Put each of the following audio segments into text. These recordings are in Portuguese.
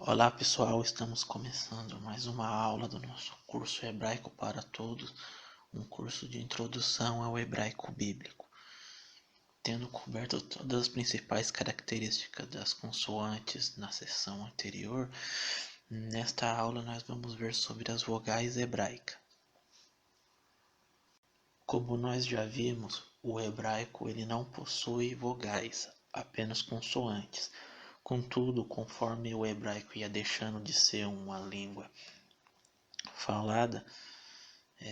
Olá pessoal, estamos começando mais uma aula do nosso curso Hebraico para Todos, um curso de introdução ao hebraico bíblico. Tendo coberto todas as principais características das consoantes na sessão anterior, nesta aula nós vamos ver sobre as vogais hebraicas. Como nós já vimos, o hebraico ele não possui vogais, apenas consoantes. Contudo, conforme o hebraico ia deixando de ser uma língua falada,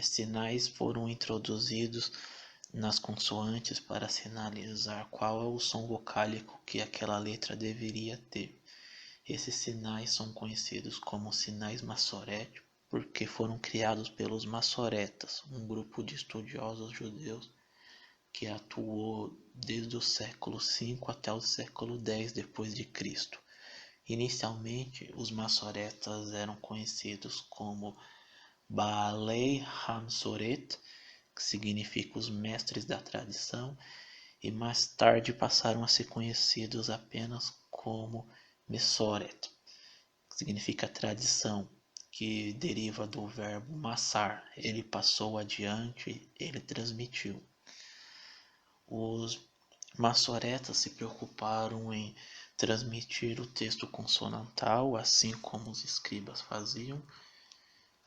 sinais foram introduzidos nas consoantes para sinalizar qual é o som vocálico que aquela letra deveria ter. Esses sinais são conhecidos como sinais massoréticos porque foram criados pelos massoretas, um grupo de estudiosos judeus que atuou desde o século V até o século X depois de Cristo. Inicialmente, os massoretas eram conhecidos como Baalei Hamsoret, que significa os mestres da tradição, e mais tarde passaram a ser conhecidos apenas como Mesoret, que significa tradição, que deriva do verbo massar. Ele passou adiante, ele transmitiu. Os massoretas se preocuparam em transmitir o texto consonantal, assim como os escribas faziam,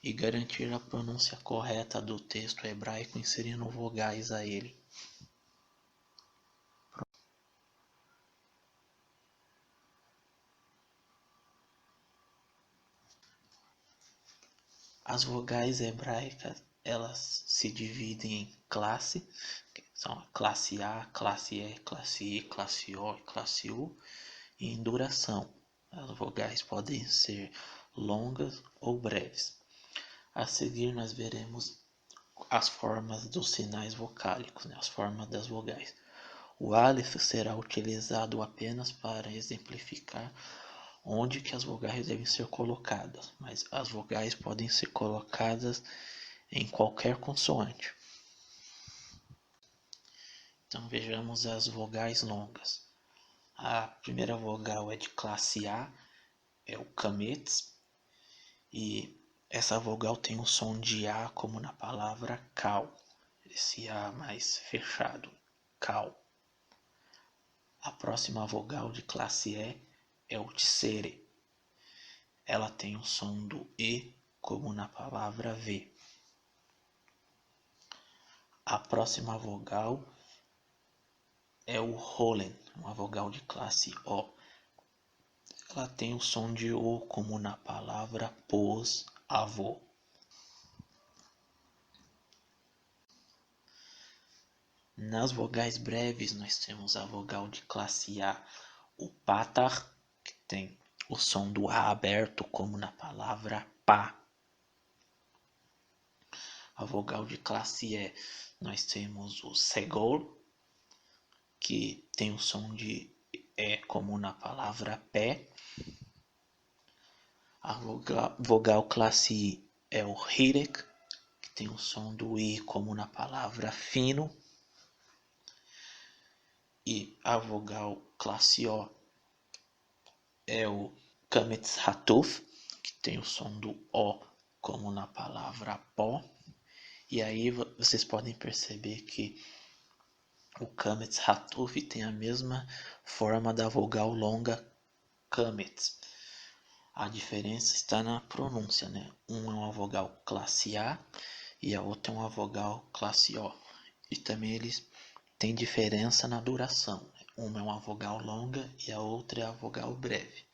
e garantir a pronúncia correta do texto hebraico inserindo vogais a ele. As vogais hebraicas elas se dividem em classe, que são a classe A, classe E, classe I, classe O e classe U, e em duração. As vogais podem ser longas ou breves. A seguir nós veremos as formas dos sinais vocálicos, as formas das vogais. O Aleph será utilizado apenas para exemplificar onde que as vogais devem ser colocadas, mas as vogais podem ser colocadas em qualquer consoante. Então vejamos as vogais longas. A primeira vogal é de classe A, é o kametz, e essa vogal tem o som de A como na palavra kal, esse A mais fechado, kal. A próxima vogal de classe E é o tsere. Ela tem o som do E como na palavra V. A próxima vogal é o holen, uma vogal de classe O. Ela tem o som de O como na palavra pos, avô. Nas vogais breves nós temos a vogal de classe A, o patar, que tem o som do A aberto como na palavra pá. A vogal de classe E nós temos o segol, que tem o som de E como na palavra pé. A vogal classe I é o hirek, que tem o som do I como na palavra fino. E a vogal classe O é o kametz hatuf, que tem o som do O como na palavra pó. E aí vocês podem perceber que o kametz hatuf tem a mesma forma da vogal longa kametz. A diferença está na pronúncia, né? Um é uma vogal classe A e a outra é uma vogal classe O. E também eles têm diferença na duração. Uma é uma vogal longa e a outra é a vogal breve.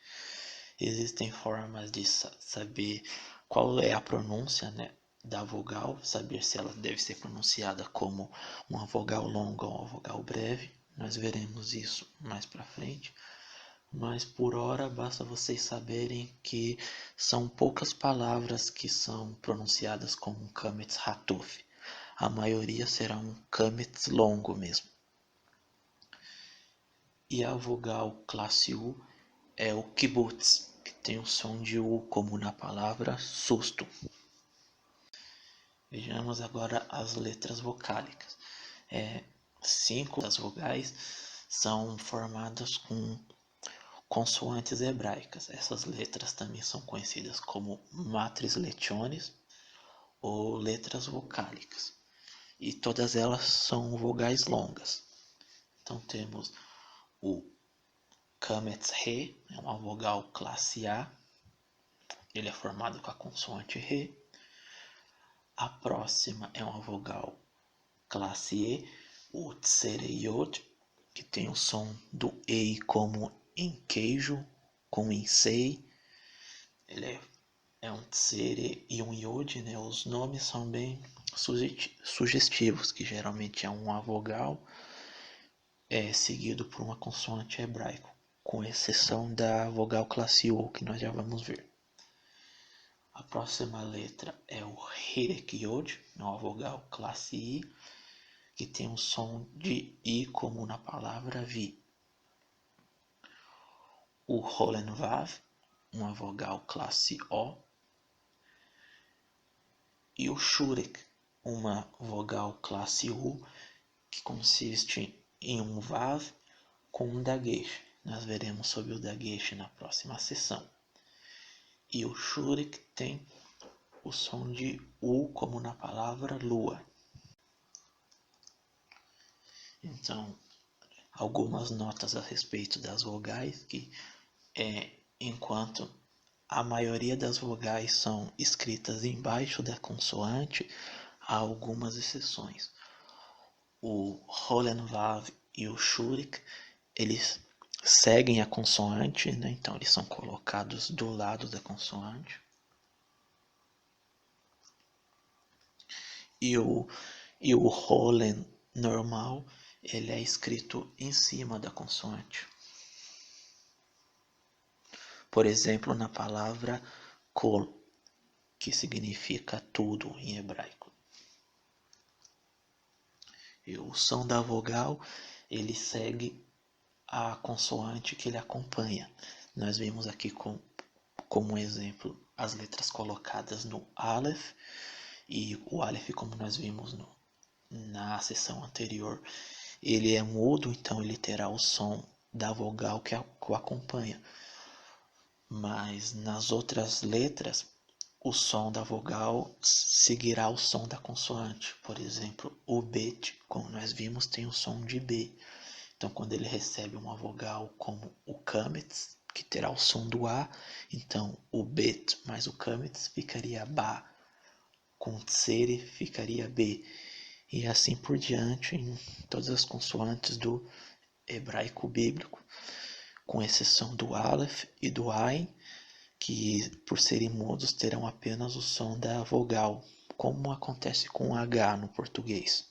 Existem formas de saber qual é a pronúncia, né, da vogal, saber se ela deve ser pronunciada como uma vogal longa ou uma vogal breve. Nós veremos isso mais para frente. Mas por hora basta vocês saberem que são poucas palavras que são pronunciadas como um kametz hatuf. A maioria será um kametz longo mesmo. E a vogal classe U é o kibutz, que tem o som de U como na palavra susto. Vejamos agora as letras vocálicas. 5 das vogais são formadas com Consoantes hebraicas. Essas letras também são conhecidas como matres letiones ou letras vocálicas. E todas elas são vogais longas. Então temos o Kametz He, é uma vogal classe A. Ele é formado com a consoante Re. A próxima é uma vogal classe E, o Tsereyot, que tem o som do EI como em queijo, com em sei. Ele é um Tsere e um Yod, né? Os nomes são bem sugestivos, que geralmente é uma vogal seguido por uma consoante hebraico, com exceção da vogal classe U, que nós já vamos ver. A próxima letra é o Hirek Yod, uma vogal classe I, que tem um som de I como na palavra vi. O Holen Vav, uma vogal classe O. E o Shurek, uma vogal classe U, que consiste em um Vav com um Dagesh. Nós veremos sobre o Dagesh na próxima sessão. E o Shurek tem o som de U como na palavra lua. Então, algumas notas a respeito das vogais, que enquanto a maioria das vogais são escritas embaixo da consoante, há algumas exceções. O Holen Vav e o Shurek, eles seguem a consoante, né? Então eles são colocados do lado da consoante. E o Holen normal, ele é escrito em cima da consoante. Por exemplo, na palavra kol, que significa tudo em hebraico. E o som da vogal, ele segue a consoante que ele acompanha. Nós vimos aqui como exemplo as letras colocadas no Aleph, e o Aleph, como nós vimos na sessão anterior, ele é mudo, então ele terá o som da vogal que o acompanha. Mas nas outras letras, o som da vogal seguirá o som da consoante. Por exemplo, o Bet, como nós vimos, tem o som de B. Então, quando ele recebe uma vogal como o Kametz, que terá o som do A, então o Bet mais o Kametz ficaria Ba, com Tsere ficaria B, e assim por diante em todas as consoantes do hebraico bíblico, com exceção do Aleph e do Ain, que por serem mudos terão apenas o som da vogal, como acontece com o H no português.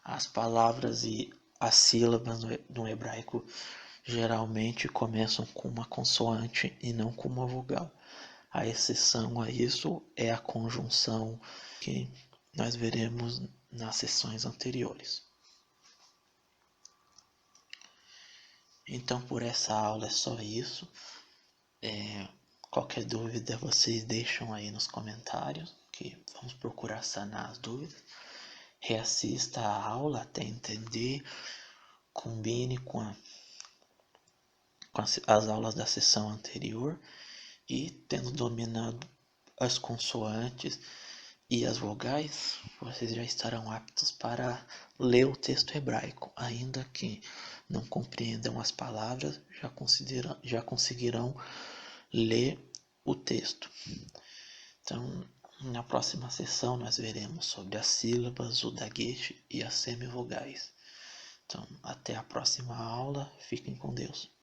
As palavras e as sílabas no hebraico geralmente começam com uma consoante e não com uma vogal. A exceção a isso é a conjunção, que nós veremos nas sessões anteriores. Então, por essa aula é só isso. Qualquer dúvida vocês deixam aí nos comentários, que vamos procurar sanar as dúvidas. Reassista a aula até entender, combine com as aulas da sessão anterior, e tendo dominado as consoantes e as vogais, vocês já estarão aptos para ler o texto hebraico. Ainda que não compreendam as palavras, já conseguirão ler o texto. Então, na próxima sessão nós veremos sobre as sílabas, o dagesh e as semivogais. Então, até a próxima aula. Fiquem com Deus.